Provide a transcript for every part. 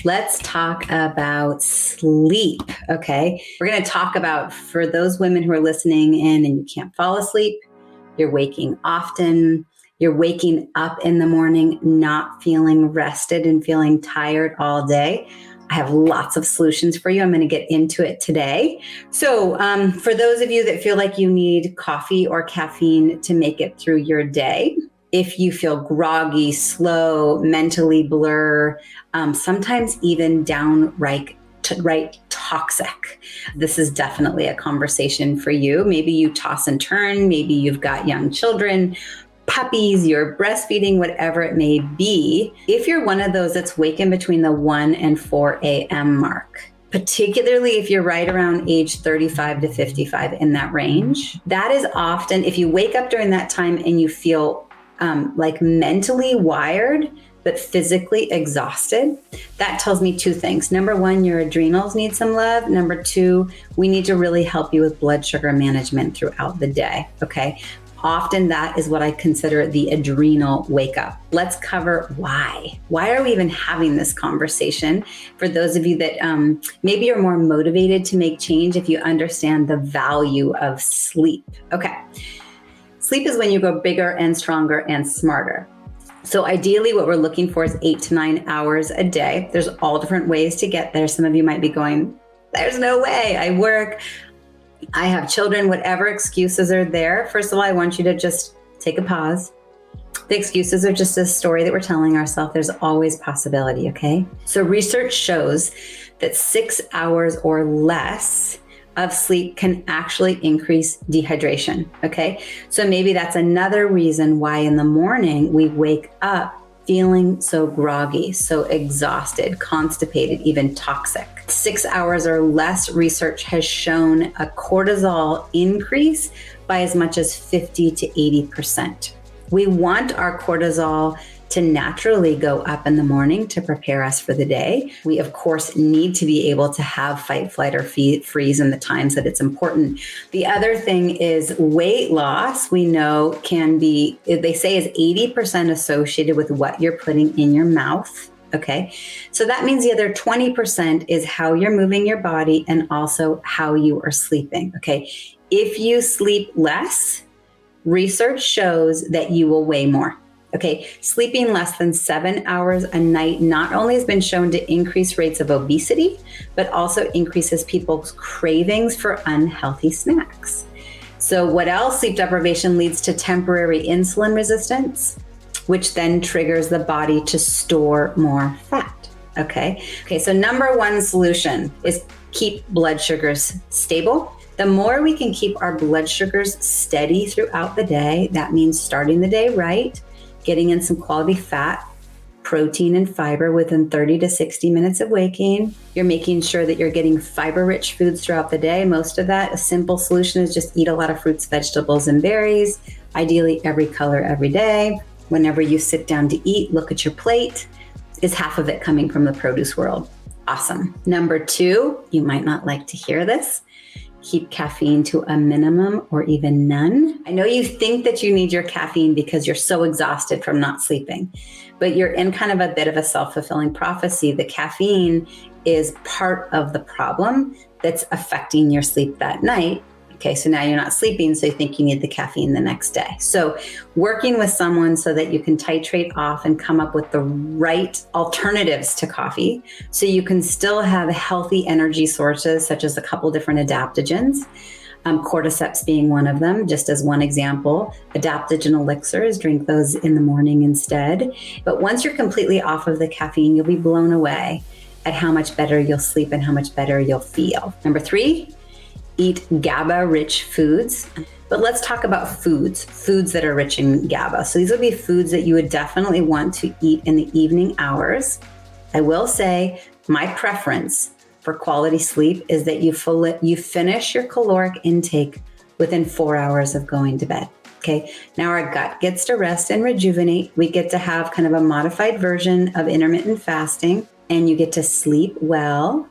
Let's talk about sleep. Okay. We're going to talk about, for those women who are listening in and you can't fall asleep, you're waking often, you're waking up in the morning, not feeling rested and feeling tired all day. I have lots of solutions for you. I'm going to get into it today. So for those of you that feel like you need coffee or caffeine to make it through your day, if you feel groggy, slow, mentally blur, sometimes even downright toxic, this is definitely a conversation for you. Maybe you toss and turn, maybe you've got young children, puppies, you're breastfeeding, whatever it may be. If you're one of those that's waking between the 1 and 4 a.m. mark, particularly if you're right around age 35 to 55 in that range, that is often, if you wake up during that time and you feel like mentally wired, but physically exhausted, that tells me two things. Number one, your adrenals need some love. Number two, we need to really help you with blood sugar management throughout the day, okay? Often that is what I consider the adrenal wake up. Let's cover why. Why are we even having this conversation? For those of you that maybe are more motivated to make change if you understand the value of sleep. Okay. Sleep is when you go bigger and stronger and smarter. So ideally what we're looking for is 8 to 9 hours a day. There's all different ways to get there. Some of you might be going, there's no way. I work, I have children, whatever excuses are there. First of all, I want you to just take a pause. The excuses are just a story that we're telling ourselves. There's always possibility, okay? So research shows that 6 hours or less of sleep can actually increase dehydration, okay? So maybe that's another reason why in the morning we wake up feeling so groggy, so exhausted, constipated, even toxic. 6 hours or less, research has shown a cortisol increase by as much as 50 to 80%. We want our cortisol to naturally go up in the morning to prepare us for the day. We, of course, need to be able to have fight, flight, or freeze in the times that it's important. The other thing is weight loss, we know can be, they say is 80% associated with what you're putting in your mouth. Okay. So that means the other 20% is how you're moving your body and also how you are sleeping. Okay. If you sleep less, research shows that you will weigh more. Okay, sleeping less than 7 hours a night not only has been shown to increase rates of obesity, but also increases people's cravings for unhealthy snacks. So what else? Sleep deprivation leads to temporary insulin resistance, which then triggers the body to store more fat. Okay, so number one solution is keep blood sugars stable. The more we can keep our blood sugars steady throughout the day, that means starting the day right, getting in some quality fat, protein, and fiber within 30 to 60 minutes of waking. You're making sure that you're getting fiber-rich foods throughout the day. Most of that, a simple solution is just eat a lot of fruits, vegetables, and berries, ideally every color every day. Whenever you sit down to eat, look at your plate. Is half of it coming from the produce world? Awesome. Number two, you might not like to hear this. Keep caffeine to a minimum or even none. I know you think that you need your caffeine because you're so exhausted from not sleeping, but you're in kind of a bit of a self-fulfilling prophecy. The caffeine is part of the problem that's affecting your sleep that night. Okay, so now you're not sleeping, so you think you need the caffeine the next day. So working with someone so that you can titrate off and come up with the right alternatives to coffee so you can still have healthy energy sources, such as a couple different adaptogens, cordyceps being one of them, just as one example. Adaptogen elixirs, drink those in the morning instead. But once you're completely off of the caffeine, you'll be blown away at how much better you'll sleep and how much better you'll feel. Number three, eat GABA-rich foods. But let's talk about foods that are rich in GABA. So these would be foods that you would definitely want to eat in the evening hours. I will say my preference for quality sleep is that you finish your caloric intake within 4 hours of going to bed. Okay, now our gut gets to rest and rejuvenate. We get to have kind of a modified version of intermittent fasting, and you get to sleep well.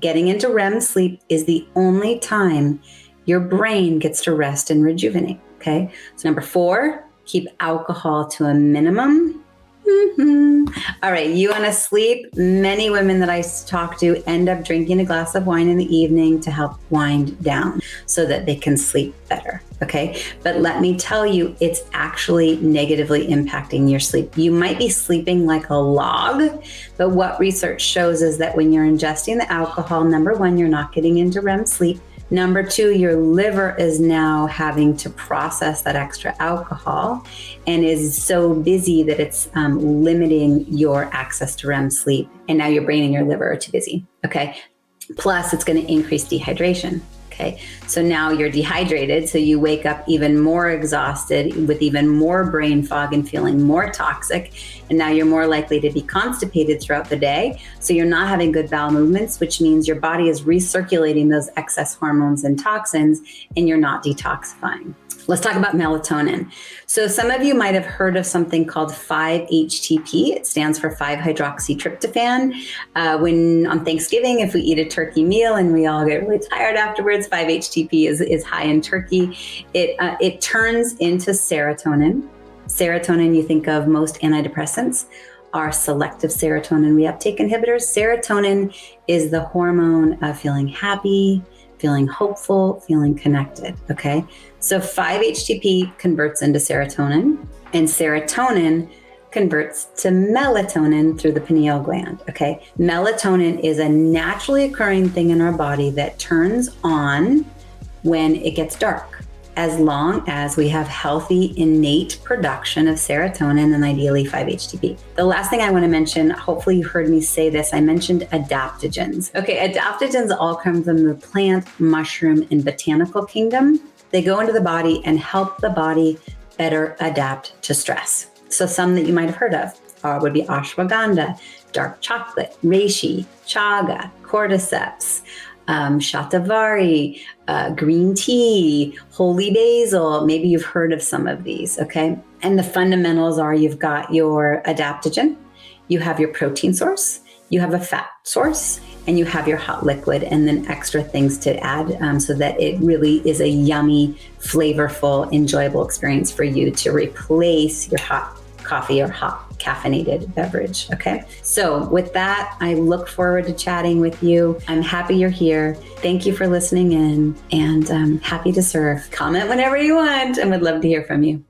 Getting into REM sleep is the only time your brain gets to rest and rejuvenate, okay? So number four, keep alcohol to a minimum. All right, you want to sleep? Many women that I talk to end up drinking a glass of wine in the evening to help wind down so that they can sleep better. Okay, but let me tell you, it's actually negatively impacting your sleep. You might be sleeping like a log, but what research shows is that when you're ingesting the alcohol, number one, you're not getting into REM sleep. Number two, your liver is now having to process that extra alcohol and is so busy that it's limiting your access to REM sleep. And now your brain and your liver are too busy. Okay. Plus, it's going to increase dehydration. Okay. So now you're dehydrated. So you wake up even more exhausted with even more brain fog and feeling more toxic. And now you're more likely to be constipated throughout the day. So you're not having good bowel movements, which means your body is recirculating those excess hormones and toxins, and you're not detoxifying. Let's talk about melatonin. So some of you might have heard of something called 5-HTP. It stands for 5-hydroxytryptophan. When on Thanksgiving, if we eat a turkey meal and we all get really tired afterwards, 5-HTP is high in turkey. It turns into serotonin. Serotonin, you think of most antidepressants are selective serotonin reuptake inhibitors. Serotonin is the hormone of feeling happy, feeling hopeful, feeling connected, okay? So 5-HTP converts into serotonin, and serotonin converts to melatonin through the pineal gland, okay? Melatonin is a naturally occurring thing in our body that turns on when it gets dark, as long as we have healthy, innate production of serotonin and ideally 5-HTP. The last thing I want to mention, hopefully you heard me say this, I mentioned adaptogens. Okay, adaptogens all come from the plant, mushroom, and botanical kingdom. They go into the body and help the body better adapt to stress. So some that you might have heard of would be ashwagandha, dark chocolate, reishi, chaga, cordyceps, shatavari, green tea, holy basil. Maybe you've heard of some of these, okay? And the fundamentals are you've got your adaptogen, you have your protein source, you have a fat source, and you have your hot liquid, and then extra things to add so that it really is a yummy, flavorful, enjoyable experience for you to replace your hot coffee or hot caffeinated beverage. Okay. So with that, I look forward to chatting with you. I'm happy you're here. Thank you for listening in, and I'm happy to serve. Comment whenever you want, and would love to hear from you.